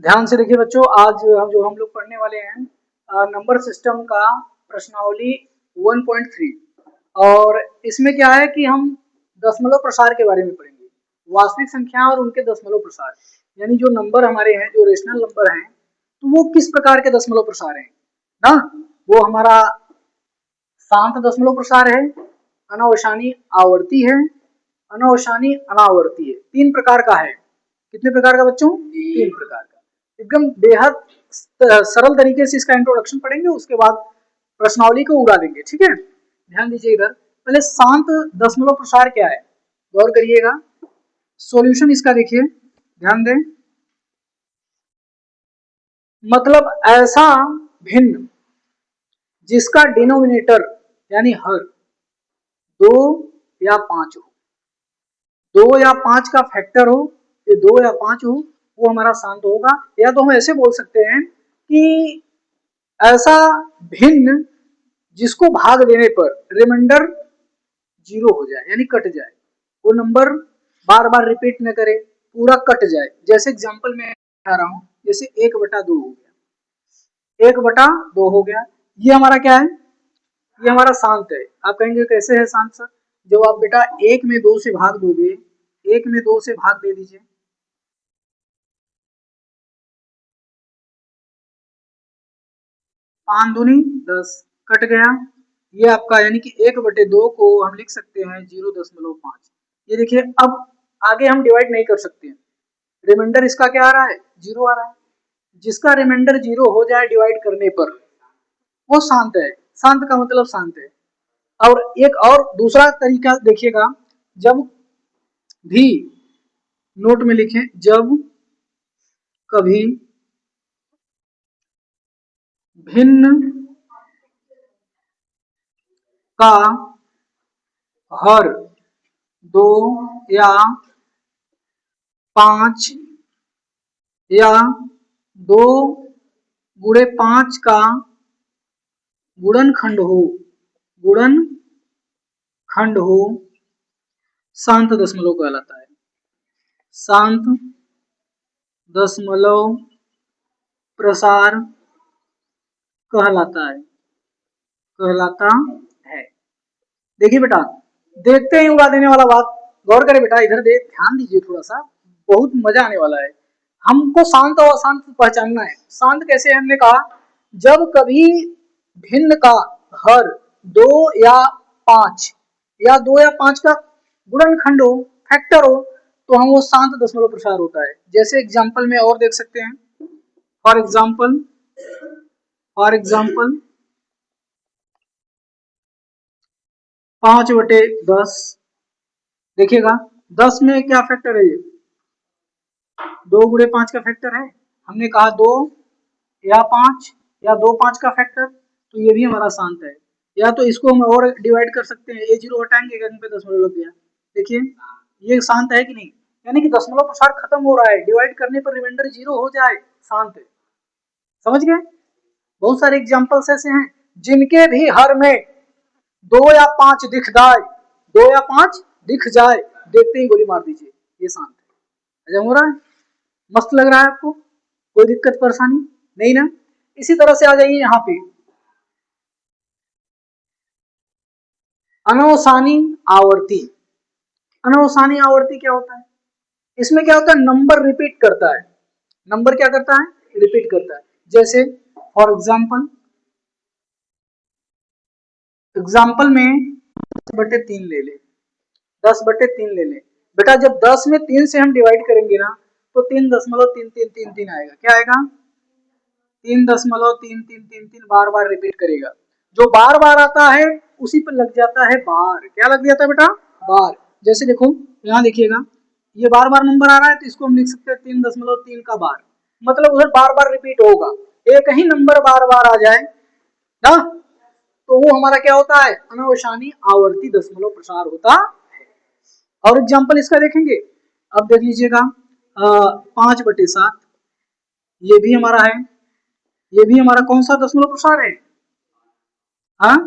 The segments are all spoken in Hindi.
ध्यान से देखिए बच्चों, आज हम लोग पढ़ने वाले हैं नंबर सिस्टम का प्रश्नावली 1.3। और इसमें क्या है कि हम दशमलव प्रसार के बारे में पढ़ेंगे। वास्तविक संख्या और उनके दशमलव प्रसार, यानी जो नंबर हमारे हैं, जो रेशनल नंबर हैं, तो वो किस प्रकार के दशमलव प्रसार हैं ना। वो हमारा शांत दशमलव प्रसार है, अनावसानी आवर्ती है, अनावसानी अनावर्ती है। तीन प्रकार का है। कितने प्रकार का बच्चों? तीन प्रकार का। एकदम बेहद सरल तरीके से इसका इंट्रोडक्शन पढ़ेंगे, उसके बाद प्रश्नावली को उड़ा देंगे। ठीक है, ध्यान दीजिए। इधर पहले शांत दशमलव प्रसार क्या है, गौर करिएगा। सॉल्यूशन इसका देखिए, ध्यान दें। मतलब ऐसा भिन्न जिसका डिनोमिनेटर यानी हर 2 या 5 हो, 2 या 5 का फैक्टर हो, ये 2 या 5 हो, वो हमारा शांत होगा। या तो हम ऐसे बोल सकते हैं कि ऐसा भिन्न जिसको भाग देने पर रिमाइंडर 0 हो जाए, यानी कट जाए, वो नंबर बार बार रिपीट न करे, पूरा कट जाए। जैसे एग्जांपल में बता रहा हूं, जैसे 1/2 हो गया, 1/2 हो गया, ये हमारा क्या है? ये हमारा शांत है। आप कहेंगे कैसे है शांत सर? जब आप बेटा 1 में 2 से भाग दोगे, 1 में 2 से भाग दे दीजिए, 5 दूनी 10, कट गया। ये आपका यानी कि 1/2 को हम लिख सकते हैं 0.5। ये देखिए, अब आगे हम डिवाइड नहीं कर सकते हैं, रिमाइंडर इसका क्या आ रहा है? 0 आ रहा है। जिसका रिमाइंडर 0 हो जाए डिवाइड करने पर, वो शांत है। शांत का मतलब शांत है। और एक और दूसरा तरीका देखिएगा, जब भी नोट में लिखें, जब कभी भिन्न का हर 2 या 5 या 2 × 5 का गुणनखंड हो, गुणनखंड हो, शांत दशमलव कहलाता है। शांत दशमलव प्रसार कहलाता है, कहलाता है। देखिए बेटा, देखते ही उड़ा देने वाला बात, गौर करें बेटा, इधर दे, ध्यान दीजिए थोड़ा सा, बहुत मजा आने वाला है। हमको शांत और अशांत पहचानना है। शांत कैसे है? हमने कहा जब कभी भिन्न का हर 2 या 5 या 2 या 5 का गुणनखंड हो, फैक्टर हो, तो हम वो शांत दशमलव प्रसार होता है। जैसे एग्जांपल में और देख सकते हैं। फॉर एग्जांपल 5/10, देखिएगा 10 में क्या फैक्टर है? ये 2 × 5 का फैक्टर है। हमने कहा 2 या 5 या 2 5 का फैक्टर, तो ये भी हमारा शांत है। या तो इसको हम और डिवाइड कर सकते हैं, ये 0 हटाएंगे, कहीं पे दशमलव लग गया। देखिए ये शांत है कि नहीं? यानी कि दशमलव प्रसार खत्म हो रहा है, डिवाइड करने पर रिमाइंडर 0 हो जाए, शांत है। समझ गए? बहुत सारे एग्जांपल्स ऐसे हैं जिनके भी हर में 2 या 5 दिख जाए, 2 या 5 दिख जाए, देखते ही गोली मार दीजिए, ये शांत है। हजम हो रहा है? मस्त लग रहा है आपको? कोई दिक्कत परेशानी नहीं ना? इसी तरह से आ जाइए यहाँ पे, अनवसानी आवर्ती। अनवसानी आवर्ती क्या होता है? इसमें क्या होता है? नंबर रिपीट करता है। नंबर क्या करता है? रिपीट करता है। जैसे फॉर एग्जाम्पल में 10/3 ले ले, 10/3 ले ले। बेटा जब 10 में 3 से हम डिवाइड करेंगे ना, तो 3.3333 आएगा। क्या आएगा? 3.3333 बार बार रिपीट करेगा। जो बार बार आता है उसी पर लग जाता है बार। क्या लग जाता है बेटा? बार। जैसे देखो यहाँ देखिएगा, ये बार बार नंबर आ रहा है, तो इसको हम लिख सकते हैं 3.3 का बार। मतलब उधर बार बार रिपीट होगा। एक ही नंबर बार बार आ जाए ना, तो वो हमारा क्या होता है? अनवसानी आवर्ती दशमलव प्रसार होता है। और एग्जाम्पल इसका देखेंगे, अब देख लीजिएगा 5/7, ये भी हमारा है। ये भी हमारा कौन सा दशमलव प्रसार है? हाँ,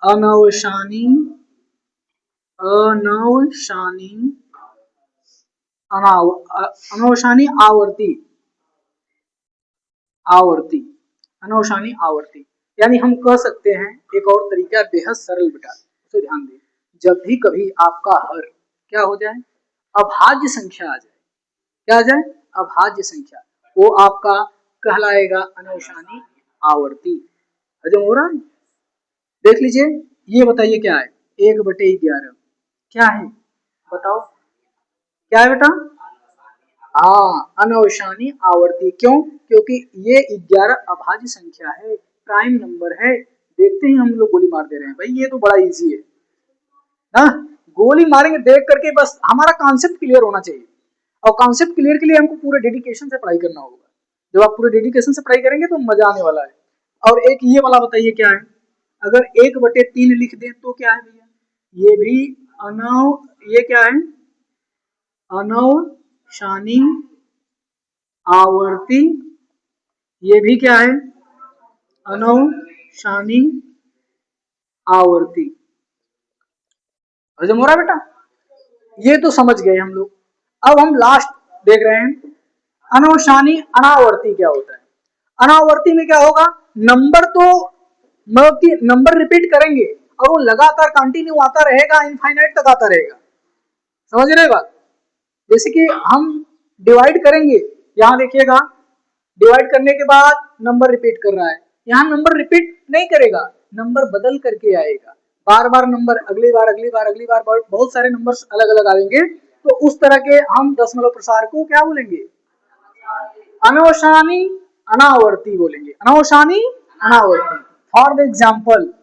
अनवसानी अनवसानी अनवसानी आवर्ती। आवर्ती, अनौशानी आवर्ती। यानी हम कह सकते हैं एक और तरीका बेहद सरल बेटा, तो ध्यान दें, जब भी कभी आपका हर क्या हो जाए, अभाज्य संख्या आ जाए, क्या आ जाए, अभाज्य संख्या, वो आपका कहलाएगा अनौशानी आवर्ती। हजम हो रहा है? देख लीजिए, ये बताइए क्या है, 1/11 क्या है बताओ, क्या है बेटा? हाँ, अनौशानी आवर्ती। क्यों? क्योंकि ये 11 अभाज्य संख्या है, प्राइम नंबर है। देखते ही हम लोग गोली मार दे रहे हैं भाई, ये तो बड़ा इजी है ना। गोली मारेंगे देख करके, बस हमारा कॉन्सेप्ट क्लियर होना चाहिए, और कॉन्सेप्ट क्लियर के लिए हमको पूरे डेडिकेशन से पढ़ाई करना होगा। जब आप पूरे डेडिकेशन से पढ़ाई करेंगे तो मजा आने वाला है। और एक ये वाला बताइए क्या है, अगर 1/3 लिख दें तो क्या है भैया, ये भी ये क्या है, अनौशानी आवर्ती, ये भी क्या है, अनौशानी आवर्ती। हजम हो रहा है बेटा? ये तो समझ गए हम लोग। अब हम लास्ट देख रहे हैं, अनौशानी अनावर्ती क्या होता है। अनावर्ती में क्या होगा, नंबर तो मतलब कि नंबर रिपीट करेंगे और वो लगातार कंटिन्यू आता रहेगा, इनफाइनाइट तक आता रहेगा। समझ रहे बात? जैसे कि हम डिवाइड करेंगे, यहां देखिएगा, डिवाइड करने के बाद नंबर रिपीट कर रहा है, यहाँ नंबर रिपीट नहीं करेगा, नंबर बदल करके आएगा, बार बार नंबर, अगली बार अगली बार अगली बार, बहुत सारे नंबर्स अलग अलग आएंगे। तो उस तरह के हम दशमलव प्रसार को क्या बोलेंगे, अनौशानी अनावर्ती बोलेंगे, अनौशानी अनावर्ती। फॉर द एग्जाम्पल,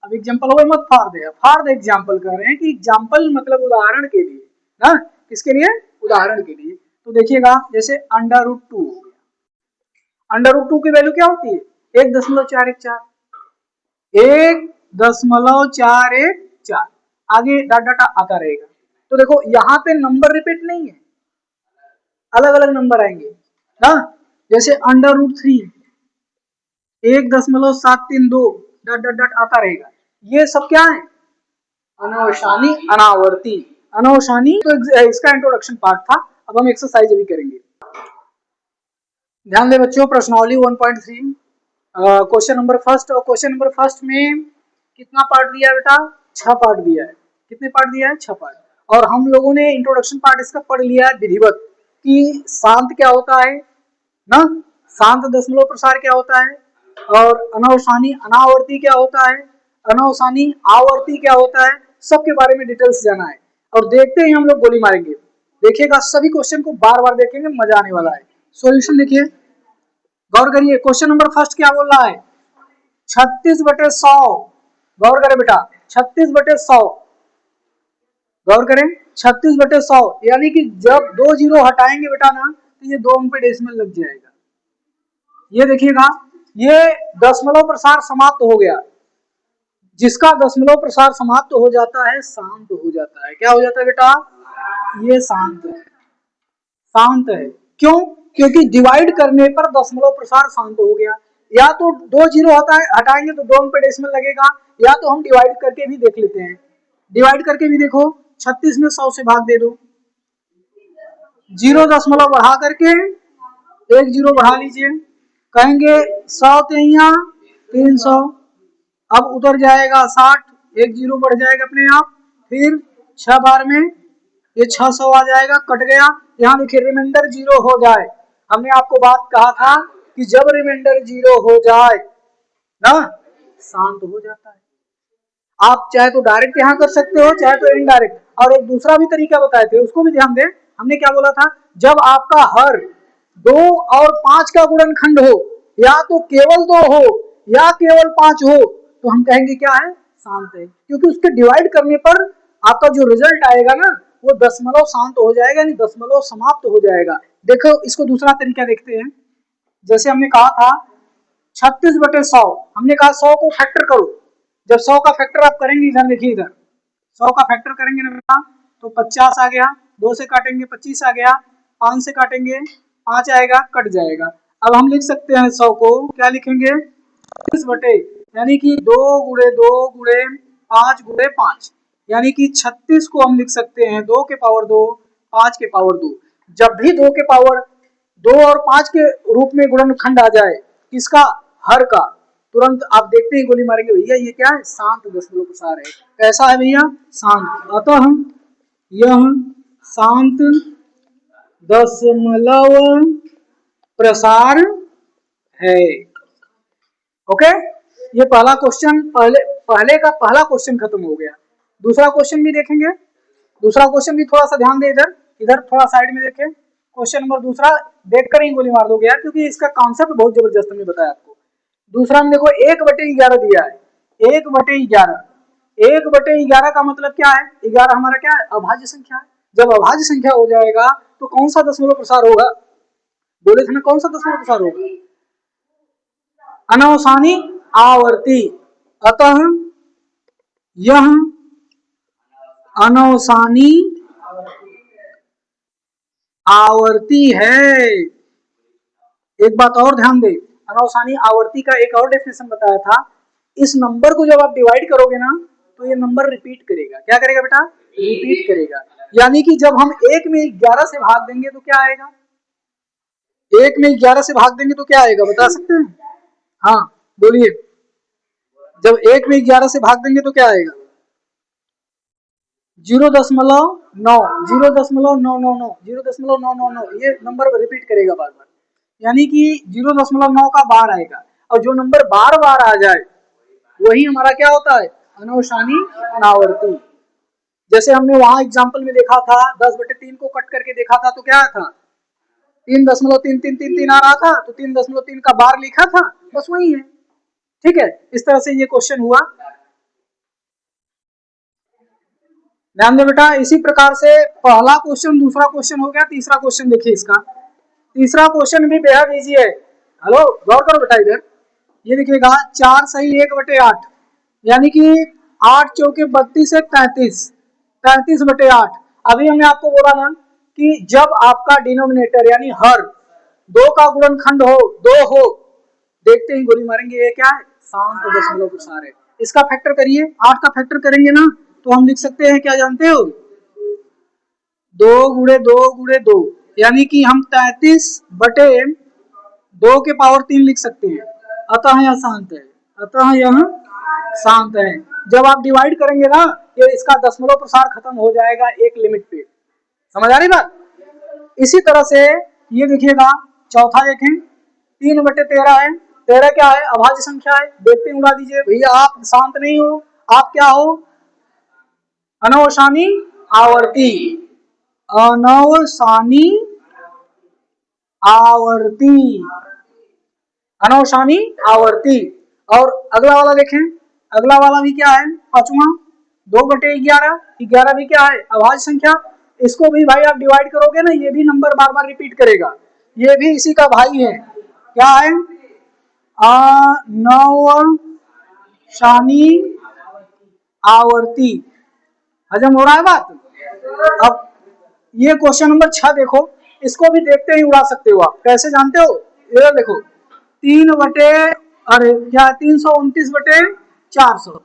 अब एग्जाम्पल हो मत for they, for the example कर रहे हैं कि एग्जाम्पल मतलब उदाहरण के लिए ना, किसके लिए, उदाहरण के लिए। तो देखिएगा, जैसे √2 हो गया, √2 की वैल्यू क्या होती है, 1.414, 1.414, आगे डाटा डाटा आता रहेगा। तो देखो यहाँ पे नंबर रिपीट नहीं है, अलग अलग नंबर आएंगे ना, जैसे √3 1.732 डट डट डट आता रहेगा। ये सब क्या है, अनौशानी अनावर्ती। अनौशानी तो इसका इंट्रोडक्शन पार्ट था, अब हम एक्सरसाइज भी करेंगे। ध्यान दे बच्चों, प्रश्नावली 1.3 क्वेश्चन नंबर फर्स्ट, और क्वेश्चन नंबर फर्स्ट में कितना पार्ट दिया है बेटा, 6 पार्ट दिया है। कितने पार्ट दिया है, 6 पार्ट। और हम लोगों ने इंट्रोडक्शन पार्ट इसका पढ़ लिया है विधिवत, कि शांत क्या होता है ना, शांत दशमलव प्रसार क्या होता है, और अनौशानी अनावर्ती क्या होता है, अनौशानी आवर्ती क्या होता है, सबके बारे में डिटेल्स जाना है। और देखते ही हम लोग गोली मारेंगे, देखिएगा सभी क्वेश्चन को बार बार देखेंगे, मजा आने वाला है। सॉल्यूशन देखिए, गौर करिए, क्वेश्चन नंबर फर्स्ट क्या बोल रहा है, 36/100। गौर करें बेटा, 36/100, गौर करें, 36/100, यानी कि जब 2 जीरो हटाएंगे बेटा ना, तो ये 2 अंक पे डेसिमल लग जाएगा। ये देखिएगा, ये दशमलव प्रसार समाप्त हो गया। जिसका दशमलव प्रसार समाप्त हो जाता है, शांत हो जाता है। क्या हो जाता है बेटा, ये शांत है, शांत है। क्यों? क्योंकि डिवाइड करने पर दशमलव प्रसार शांत हो गया। या तो 2 जीरो हटाएंगे तो 2 अंक पे डेसिमल लगेगा, या तो हम डिवाइड करके भी देख लेते हैं। डिवाइड करके भी देखो, 36 में 100 से भाग दे दो, 0 दशमलव बढ़ा करके 1 जीरो बढ़ा लीजिए, कहेंगे 100 3 300, अब उतर जाएगा 60, 1 जीरो बढ़ जाएगा अपने आप, फिर 6 बार में ये 600 आ जाएगा, कट गया। यहाँ देखिए रिमाइंडर 0 हो जाए, हमने आपको बात कहा था कि जब रिमाइंडर 0 हो जाए ना, शांत हो जाता है। आप चाहे तो डायरेक्ट यहाँ कर सकते हो, चाहे तो इनडायरेक्ट। और एक दूसरा भी तरीका बताए थे, उसको भी ध्यान दें। हमने क्या बोला था, जब आपका हर 2 और 5 का गुणनखंड हो, या तो केवल 2 हो या केवल 5 हो, तो हम कहेंगे क्या है, शांत है। क्योंकि उसके डिवाइड करने पर आपका जो रिजल्ट आएगा ना, वो दशमलव शांत हो जाएगा, यानी दशमलव समाप्त हो जाएगा। देखो इसको दूसरा तरीका देखते हैं। जैसे हमने कहा था 36/100, हमने कहा 100 को फैक्टर करो। जब 100 का फैक्टर आप करेंगे, इधर देखिए, इधर 100 का फैक्टर करेंगे ना, तो 50 आ गया, 2 से काटेंगे 25 आ गया, 5 से काटेंगे 5 आएगा, कट जाएगा। अब हम लिख सकते हैं 100 को, क्या लिखेंगे, 36 बटे, यानी कि 2 गुणे 2 गुणे 5 गुणे 5, यानी कि 36 को हम लिख सकते हैं 2 के पावर 2, 5 के पावर 2। जब भी 2 के पावर 2 और 5 के रूप में गुणनखंड आ जाए, किसका? हर का। तुरंत आप देखते ही गोली मारेंगे भैया ये क्या है? शांत दशमलव प्रसार है। कैसा है भैया? शांत। अतः यह शांत दशमलव प्रसार है। ओके, ये पहला क्वेश्चन, पहले का पहला क्वेश्चन खत्म हो गया। दूसरा क्वेश्चन भी देखेंगे। दूसरा क्वेश्चन भी थोड़ा सा ध्यान दे, इधर इधर थोड़ा साइड में देखें। क्वेश्चन नंबर दूसरा देखकर ही गोली मार दोगे यार, क्योंकि इसका कॉन्सेप्ट बहुत जबरदस्त हमने बताया आपको। दूसरा में देखो 1/11 दिया है। 1/11, 1/11 का मतलब क्या है? 11 हमारा क्या है? अभाज्य संख्या है। जब अभाज्य संख्या हो जाएगा तो कौन सा दशमलव प्रसार होगा? बोले थे ना, कौन सा दशमलव प्रसार होगा? अनवसानी आवर्ती। अतः यह अनवसानी आवर्ती है। एक बात और ध्यान दे, अनवसानी आवर्ती का एक और डेफिनेशन बताया था। इस नंबर को जब आप डिवाइड करोगे ना तो ये नंबर रिपीट करेगा। क्या करेगा बेटा? रिपीट करेगा। यानी कि जब हम 1 में 11 से भाग देंगे तो क्या आएगा? 1 में 11 से भाग देंगे तो क्या आएगा, बता सकते हैं? हाँ बोलिए। जब 1 में 11 से भाग देंगे तो क्या आएगा? 0.9, 0.999, 0.999, ये नंबर रिपीट करेगा बार बार। यानी कि 0.9 का बार आएगा, और जो नंबर बार बार आ जाए वही हमारा क्या होता है? अनवसानी अनावर्ती। जैसे हमने वहां एग्जाम्पल में देखा था 10/3 को कट करके देखा था तो क्या था? 3.3333 आ रहा था, तो 3.3 का बार लिखा था, बस वही है। ठीक है, इस तरह से ये क्वेश्चन हुआ। ध्यान दे बेटा, इसी प्रकार से पहला क्वेश्चन, दूसरा क्वेश्चन हो गया। तीसरा क्वेश्चन देखिए इसका। तीसरा क्वेश्चन भी बेहद इजी है। हेलो, गौर करो बेटा इधर। ये देखिएगा 4 सही 1/8, यानी कि 8 चौके 32 है 33, 33/8। अभी हमने आपको बोला ना कि जब आपका डिनोमिनेटर यानी हर 2 का गुणनखंड हो, 2 हो, देखते ही गोली मारेंगे। ये क्या है? शांत दशमलव प्रसार है। इसका फैक्टर करिए, 8 का फैक्टर करेंगे ना तो हम लिख सकते हैं, क्या जानते हो? 2 गुणे 2 गुणे 2, यानी कि हम 33/2 के पावर 3 लिख सकते हैं। अतः यह शांत है। अतः यह शांत है। जब आप डिवाइड करेंगे ना ये इसका दशमलव प्रसार खत्म हो जाएगा एक लिमिट पे। समझ आ रही बात? इसी तरह से ये देखिएगा, चौथा देखें, 3/13 है। 13 क्या है? अभाज्य संख्या है। देखते उड़ा दीजिए भैया, आप शांत नहीं हो, आप क्या हो? अनवसानी आवर्ती। अनवसानी आवर्ती, अनवसानी आवर्ती। और अगला वाला देखें, अगला वाला भी क्या है? पांचवा, 2/11। 11 भी क्या है? अभाज्य संख्या। इसको भी भाई आप डिवाइड करोगे ना, ये भी नंबर बार बार रिपीट करेगा। ये भी इसी का भाई है। क्या है? अनवसानी आवर्ती। हजम हो रहा है बात? अब ये क्वेश्चन नंबर 6 देखो, इसको भी देखते ही उड़ा सकते हो आप। कैसे जानते हो? ये देखो, 329/400,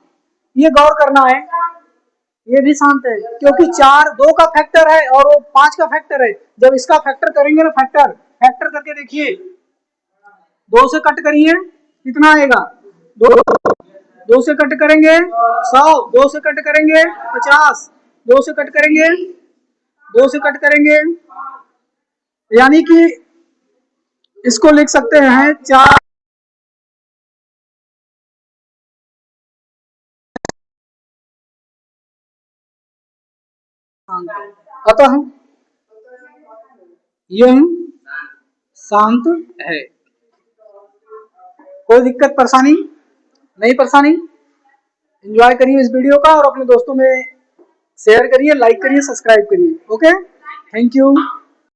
ये गौर करना है। ये भी शांत है क्योंकि 4 2 का फैक्टर है और वो 5 का फैक्टर है। जब इसका फैक्टर करेंगे ना, फैक्टर करके देखिए, 2 से कट करिए, कितना आएगा? 2 से कट करेंगे 100, 2 से कट करेंगे 50, 2 से कट करेंगे, 2 से कट करेंगे, यानी कि इसको लिख सकते हैं 4। अतः यह शांत है। कोई दिक्कत परेशानी नहीं? परेशानी? एंजॉय करिए इस वीडियो का और अपने दोस्तों में शेयर करिए, लाइक करिए, सब्सक्राइब करिए। Okay, thank you.